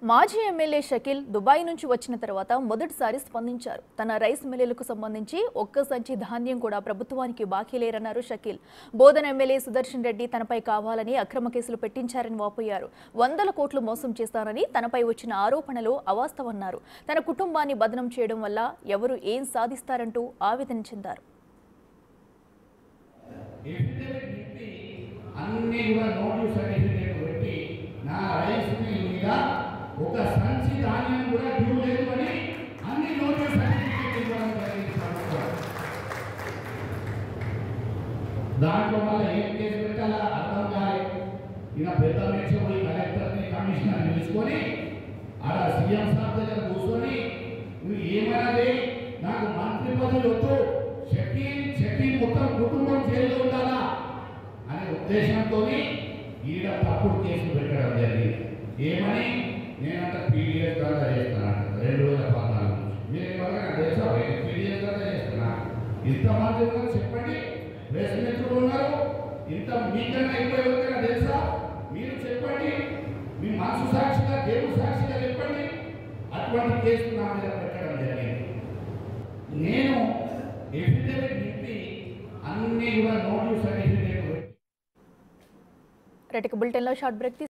మాజీ MLA Shakeel Dubai నుంచి వచ్చిన తర్వాత మొదటిసారి స్పందించారు. తన రైస్ మిల్లులకు సంబంధించి ఒక్క సంచి ధాన్యం కూడా ప్రభుత్వానికి బాకీ లేరన్నారు షకీల్. బోధన ఎమ్మెల్యే సుదర్శన్ రెడ్డి తనపై కావాలని అక్రమ కేసులు పెట్టించారని వాపోయారు. 100 కోట్లు మోసం చేస్తారని తనపై వచ్చిన ఆరోపణలు అవాస్తవన్నారు. తన కుటుంబాన్ని బదనం చేయడం వల్ల ఎవరు ఏం సాధిస్తారంటూ ఆవేదన చెందారు. ఒక సంచి ధాన్యం కూడా డ్యూ లేదు అని అన్ని నోటీస్ సర్టిఫికేట్ ఇవ్వడం జరిగింది ప్రభుత్వం. దాంట్లో వల్ల ఏం కేసు పెట్టాలా అర్థం కాలేదు. ఇక పెద్ద మెచ్చి పోయి కలెక్టర్ని కమిషనర్ని పిలుచుకొని ఆడ సీఎం సార్ దగ్గర కూర్చొని నువ్వు ఏమైనా నాకు మంత్రి పదవి వద్దు, షకీల్ మొత్తం కుటుంబం జైల్లో ఉండాలా అనే ఉద్దేశంతో ఈడ తప్పుడు కేసులు పెట్టడం జరిగింది. ఏమని నేనంట పీడిఎస్ ద్వారా చేస్తున్నాను 2014 నుంచి. మీరు ఎవరైనా తెలుసా పీడిఎస్ ద్వారా చేస్తున్నా? ఇంతమంది ఉన్నారు చెప్పండి, ప్రెస్ మిత్రులు ఉన్నారు, ఇంత మీకన్నా ఎక్కువ ఎవరికైనా తెలుసా? మీరు చెప్పండి, మీ మనసు సాక్షిగా దేవుడు సాక్షిగా చెప్పండి. అటువంటి కేసు నా మీద పెట్టడం జరిగింది. నేను ఎఫిడవిట్ నింపి అన్ని కూడా నోటీస్ సర్టిఫికేట్. బులెటిన్లో షార్ట్ బ్రేక్.